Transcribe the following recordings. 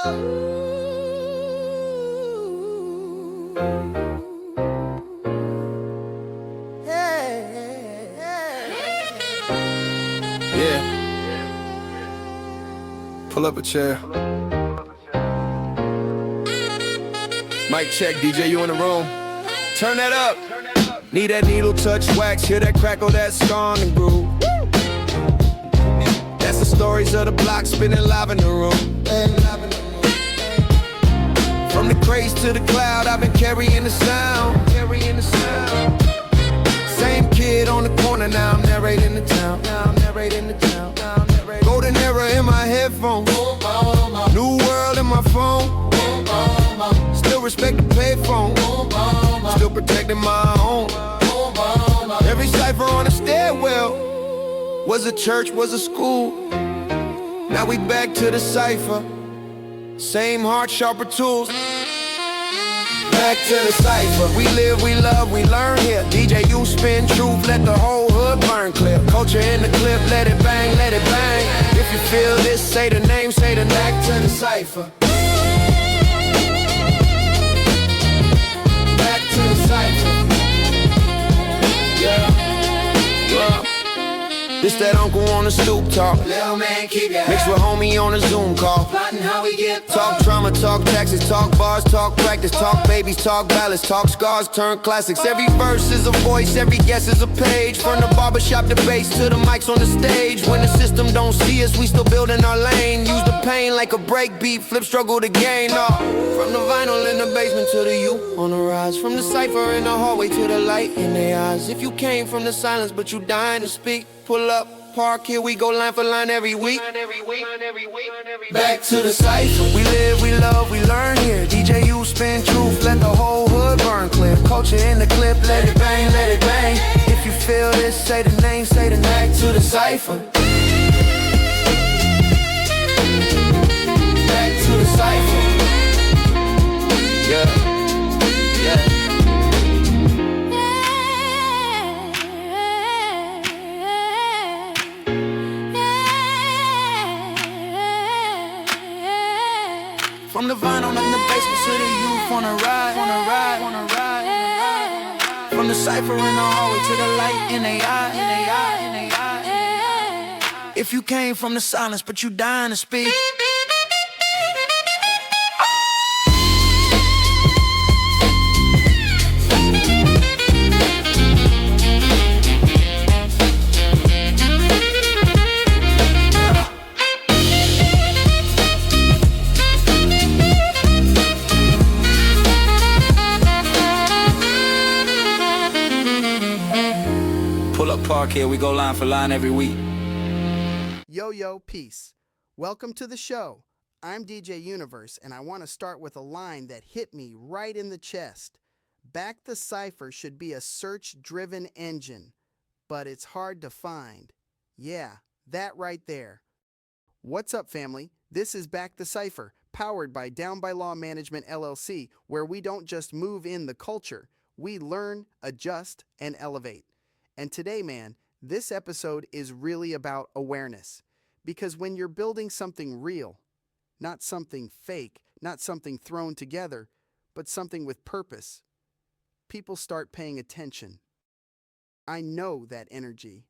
Yeah. Pull up a chair. Mic check, DJ, you in the room? Turn that up. Need that needle touch wax, hear that crackle, that song and groove. That's the stories of the block spinning live in the room. From the craze to the cloud, I've been carrying the sound. Same kid on the corner, now I'm narrating the town. Golden era in my headphones, new world in my phone. Still respect the payphone, still protecting my own. Every cipher on the stairwell was a church, was a school. Now we back to the cipher, same heart, sharper tools. Back to the cipher, we live, we love, we learn here. DJ, you spin truth, let the whole hood burn clear. Culture in the clip, let it bang, let it bang. If you feel this, say the name, say the back to the cipher. Back to the cipher. Yeah. This that uncle on the stoop talk. Little man, keep your Mixed with homie on a Zoom call. plotting how we get Talk trauma, talk taxes, talk bars, talk practice, talk babies, talk ballads, talk scars, turn classics. Every verse is a voice, every guess is a page. From the barbershop debates to the mics on the stage. When the system don't see us, we still building our lane. Use the pain like a break beat, flip struggle to gain. From the vinyl in the basement to the you on the rise. From the cipher in the hallway to the light in their eyes. If you came from the silence but you dying to speak, pull up, park, here we go line for line every week. back to the cipher. We live, we love, we learn here. DJ, you spin truth, let the whole hood burn clear. Culture in the clip, let it bang, let it bang. If you feel this, say the name, say the Back name. to the cipher. Back to the cipher. Yeah, yeah. From the vinyl in the basement to the youth on a ride. From the cipher in the hallway to the light in they eye. If you came from the silence but you dying to speak. Pull up, park, here we go line for line every week. Yo, peace. Welcome to the show. I'm DJ Universe, and I want to start with a line that hit me right in the chest. Back the Cypher should be a search-driven engine, but it's hard to find. Yeah, that right there. What's up, family? This is Back the Cypher, powered by Down by Law Management LLC, where we don't just move in the culture, we learn, adjust, and elevate. And today, man, this episode is really about awareness. Because when you're building something real, not something fake, not something thrown together, but something with purpose, people start paying attention. I know that energy.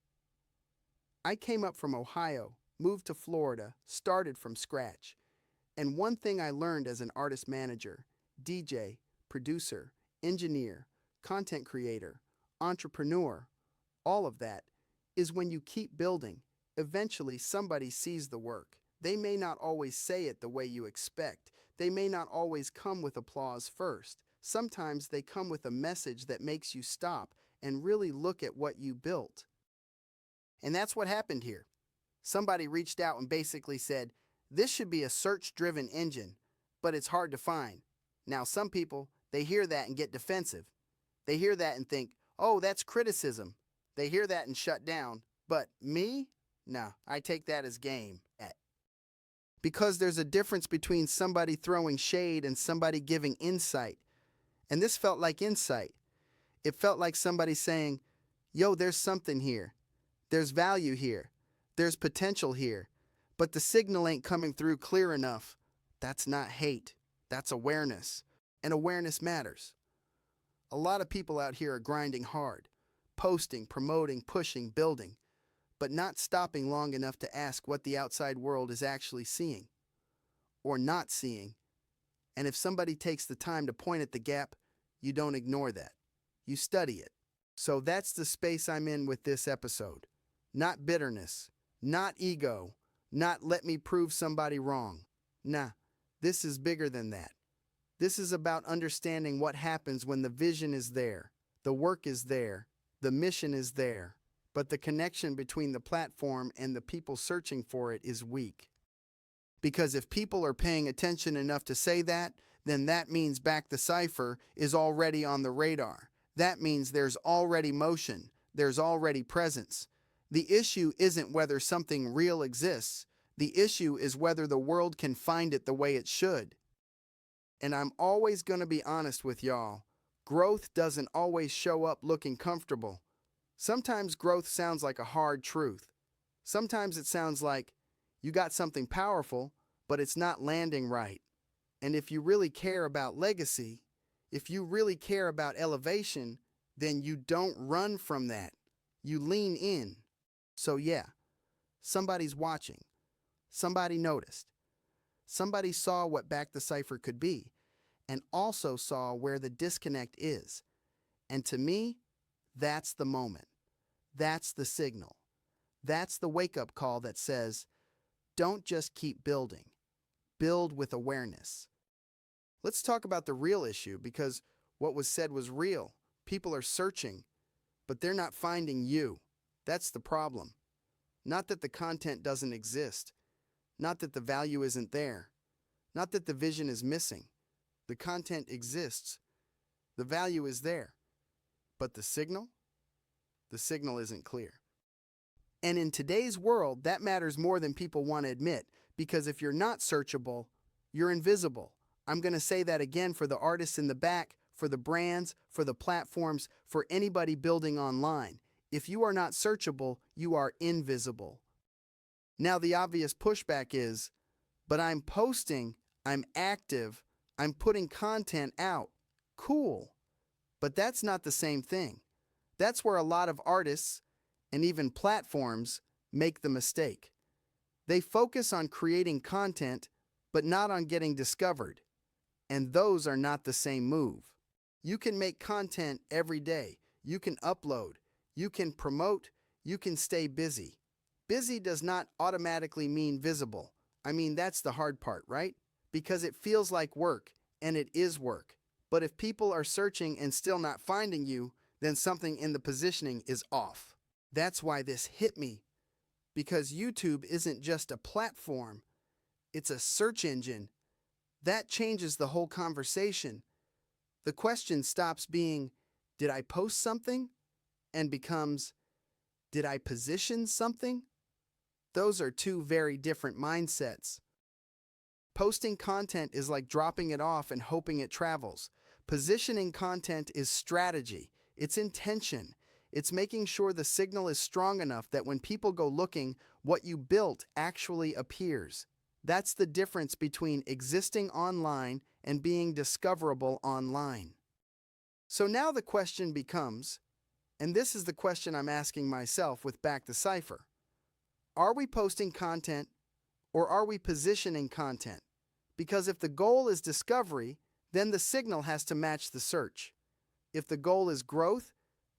I came up from Ohio, moved to Florida, started from scratch. And one thing I learned as an artist manager, DJ, producer, engineer, content creator, entrepreneur, all of that, is when you keep building, eventually somebody sees the work. They may not always say it the way you expect. They may not always come with applause first. Sometimes they come with a message that makes you stop and really look at what you built. And that's what happened here. Somebody reached out and basically said, this should be a search-driven engine, but it's hard to find. Now, some people, they hear that and get defensive. They hear that and think, oh, that's criticism. They hear that and shut down. But me? No, I take that as game. Because there's a difference between somebody throwing shade and somebody giving insight. And this felt like insight. It felt like somebody saying, yo, there's something here. There's value here. There's potential here. But the signal ain't coming through clear enough. That's not hate. That's awareness. And awareness matters. A lot of people out here are grinding hard, posting, promoting, pushing, building, but not stopping long enough to ask what the outside world is actually seeing or not seeing. And if somebody takes the time to point at the gap, you don't ignore that. You study it. So that's the space I'm in with this episode. Not bitterness, not ego, not let me prove somebody wrong. Nah, this is bigger than that. This is about understanding what happens when the vision is there, the work is there, the mission is there, but the connection between the platform and the people searching for it is weak. Because if people are paying attention enough to say that, then that means Back the Cypher is already on the radar. That means there's already motion, there's already presence. The issue isn't whether something real exists. The issue is whether the world can find it the way it should. And I'm always going to be honest with y'all. Growth doesn't always show up looking comfortable. Sometimes growth sounds like a hard truth. Sometimes it sounds like you got something powerful, but it's not landing right. And if you really care about legacy, if you really care about elevation, then you don't run from that. You lean in. So yeah, somebody's watching. Somebody noticed. Somebody saw what Back the Cypher could be, and also saw where the disconnect is. And to me, that's the moment. That's the signal. That's the wake-up call that says, don't just keep building. Build with awareness. Let's talk about the real issue, because what was said was real. People are searching, but they're not finding you. That's the problem. Not that the content doesn't exist. Not that the value isn't there. Not that the vision is missing. The content exists. The value is there. But the signal? The signal isn't clear. And in today's world, that matters more than people want to admit, because if you're not searchable, you're invisible. I'm going to say that again for the artists in the back, for the brands, for the platforms, for anybody building online. If you are not searchable, you are invisible. Now, the obvious pushback is, but I'm posting, I'm active, I'm putting content out. Cool. But that's not the same thing. That's where a lot of artists and even platforms make the mistake. They focus on creating content, but not on getting discovered. And those are not the same move. You can make content every day. You can upload. You can promote. You can stay busy. Busy does not automatically mean visible. I mean, that's the hard part, right? Because it feels like work, and it is work. But if people are searching and still not finding you, then something in the positioning is off. That's why this hit me. Because YouTube isn't just a platform. It's a search engine. That changes the whole conversation. The question stops being, did I post something? And becomes, did I position something? Those are two very different mindsets. Posting content is like dropping it off and hoping it travels. Positioning content is strategy. It's intention. It's making sure the signal is strong enough that when people go looking, what you built actually appears. That's the difference between existing online and being discoverable online. So now the question becomes, and this is the question I'm asking myself with Back the Cypher, are we posting content or are we positioning content? Because if the goal is discovery, then the signal has to match the search. If the goal is growth,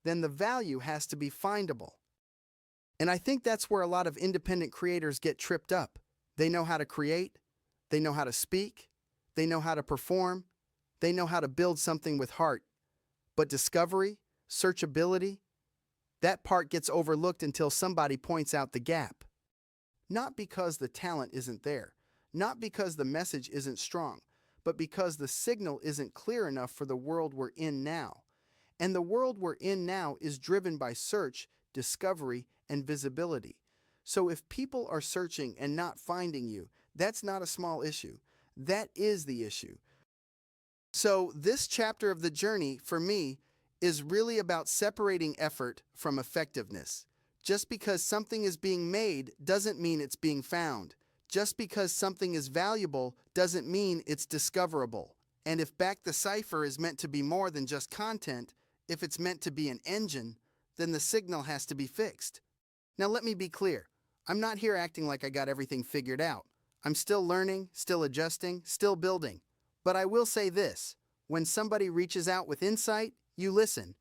then the value has to be findable. And I think that's where a lot of independent creators get tripped up. They know how to create, they know how to speak, they know how to perform, they know how to build something with heart. But discovery, searchability, that part gets overlooked until somebody points out the gap. Not because the talent isn't there, not because the message isn't strong, but because the signal isn't clear enough for the world we're in now. And the world we're in now is driven by search, discovery, and visibility. So if people are searching and not finding you, that's not a small issue. That is the issue. So this chapter of the journey, for me, is really about separating effort from effectiveness. Just because something is being made doesn't mean it's being found. Just because something is valuable doesn't mean it's discoverable. And if Back the Cypher is meant to be more than just content, if it's meant to be an engine, then the signal has to be fixed. Now let me be clear. I'm not here acting like I got everything figured out. I'm still learning, still adjusting, still building. But I will say this, when somebody reaches out with insight, you listen.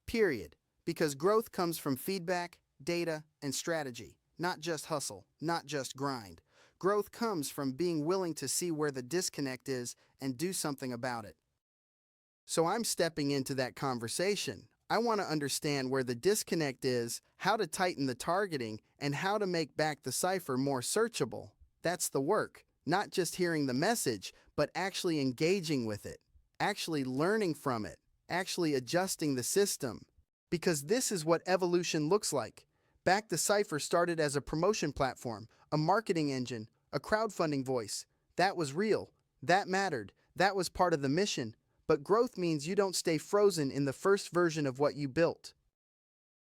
Period. Because growth comes from feedback, data, and strategy. Not just hustle, not just grind. Growth comes from being willing to see where the disconnect is and do something about it. So I'm stepping into that conversation. I want to understand where the disconnect is, how to tighten the targeting, and how to make Back the Cypher more searchable. That's the work. Not just hearing the message, but actually engaging with it, actually learning from it, actually adjusting the system. Because this is what evolution looks like. Back the Cypher started as a promotion platform, a marketing engine, a crowdfunding voice. That was real. That mattered. That was part of the mission. But growth means you don't stay frozen in the first version of what you built.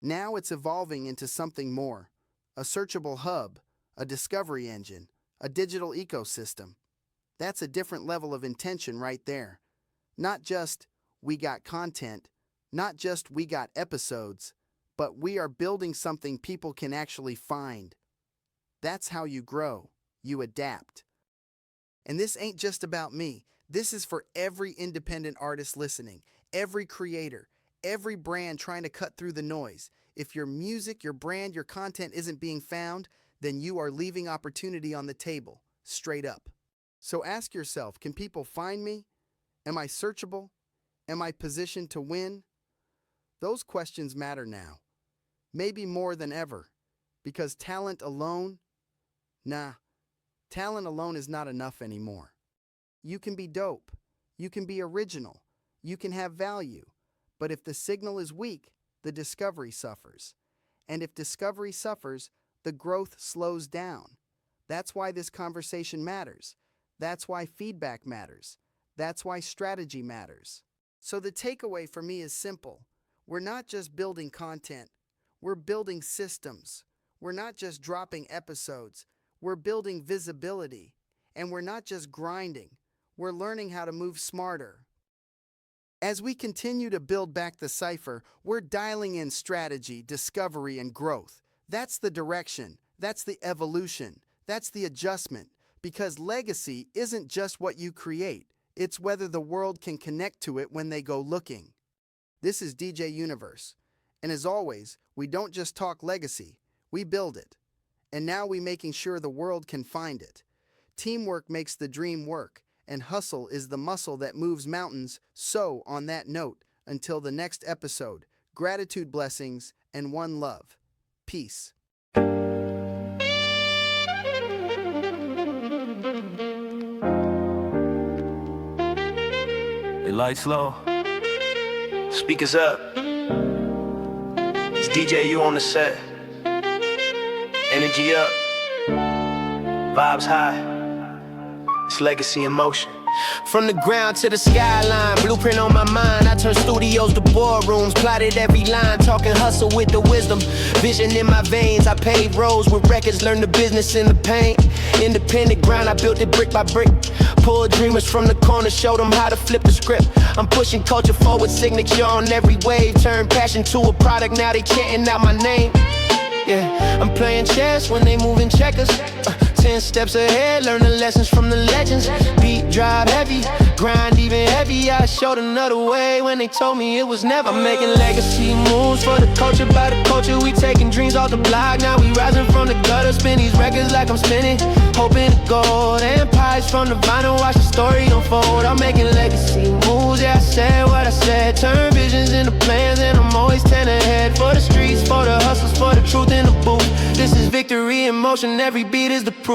Now it's evolving into something more. A searchable hub, a discovery engine, a digital ecosystem. That's a different level of intention right there. Not just, we got content, not just we got episodes, but we are building something people can actually find. That's how you grow. You adapt. And this ain't just about me. This is for every independent artist listening, every creator, every brand trying to cut through the noise. If your music, your brand, your content isn't being found, then you are leaving opportunity on the table, straight up. So ask yourself, can people find me? Am I searchable? Am I positioned to win? Those questions matter now. Maybe more than ever. Because talent alone is not enough anymore. You can be dope. You can be original. You can have value. But if the signal is weak, the discovery suffers. And if discovery suffers, the growth slows down. That's why this conversation matters. That's why feedback matters. That's why strategy matters. So the takeaway for me is simple. We're not just building content. We're building systems. We're not just dropping episodes. We're building visibility. And we're not just grinding. We're learning how to move smarter. As we continue to build Back the Cypher, we're dialing in strategy, discovery, and growth. That's the direction. That's the evolution. That's the adjustment. Because legacy isn't just what you create. It's whether the world can connect to it when they go looking. This is DJ Universe. And as always, we don't just talk legacy, we build it. And now we're making sure the world can find it. Teamwork makes the dream work, and hustle is the muscle that moves mountains. So, on that note, until the next episode, gratitude, blessings, and one love. Peace. They lights low, speakers up. It's DJ U on the set. Energy up, vibes high. It's legacy in motion. From the ground to the skyline, blueprint on my mind. I turn studios to boardrooms, plotted every line, talking hustle with the wisdom, vision in my veins. I paved roads with records, learned the business in the pain. Independent grind, I built it brick by brick. Pulled dreamers from the corner, showed them how to flip the script. I'm pushing culture forward, signature on every wave. Turn passion to a product, now they chanting out my name. Yeah, I'm playing chess when they moving checkers. 10 steps ahead, learn the lessons from the legends. Beat drive heavy, grind even heavy. I showed another way when they told me it was never. I'm making legacy moves for the culture, by the culture. We taking dreams off the block, now we rising from the gutter. Spin these records like I'm spinning, hoping to gold. Empires from the vinyl, watch the story unfold. I'm making legacy moves, yeah, I said what I said. Turn visions into plans, and I'm always 10 ahead. For the streets, for the hustles, for the truth in the booth. This is victory in motion, every beat is the proof.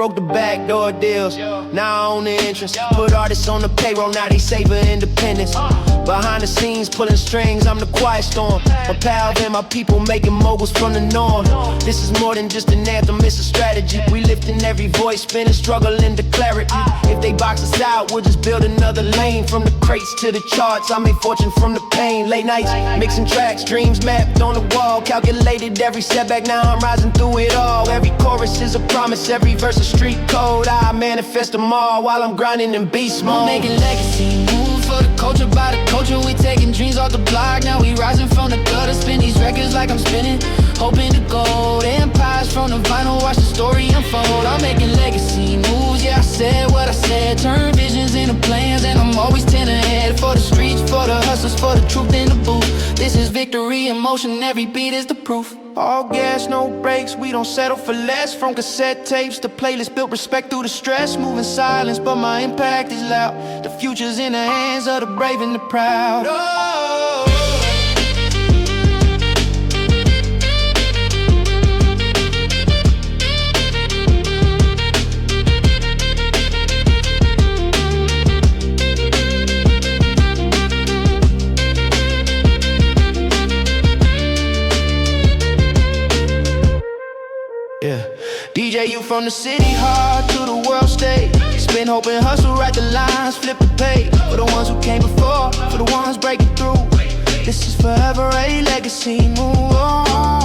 broke the back door deals. Now I own the entrance. Put artists on the payroll, now they savor independence. Behind the scenes, pulling strings, I'm the quiet storm. My pal and my people making moguls from the norm. This is more than just an anthem, it's a strategy. We lifting every voice, spinning, struggling to clarity. If they box us out, we'll just build another lane. From the crates to the charts, I made fortune from the pain. Late nights, mixing tracks, dreams mapped on the wall. Calculated every setback, now I'm rising through it all. Every chorus is a promise, every verse a street code. I manifest them all while I'm grinding in beast mode. I'm making legacy moves for the culture, by the culture. We taking dreams off the block, now we rising from the gutter. Spin these records like I'm spinning, hoping to gold. Empires from the vinyl, watch the story unfold. I'm making legacy moves, yeah, I said what I said. Turn visions into plans, and I'm always 10 ahead. For the streets, for the hustlers, for the truth in the booth. This is victory in motion, every beat is the proof. All gas, no brakes, we don't settle for less. From cassette tapes to playlists, built respect through the stress. Moving silence, but my impact is loud. The future's in the hands of the brave and the proud. Oh. Yeah, DJ, you from the city, hard to the world stage. Spin, hope, and hustle, write the lines, flip the page. For the ones who came before, for the ones breaking through. This is forever a legacy move on.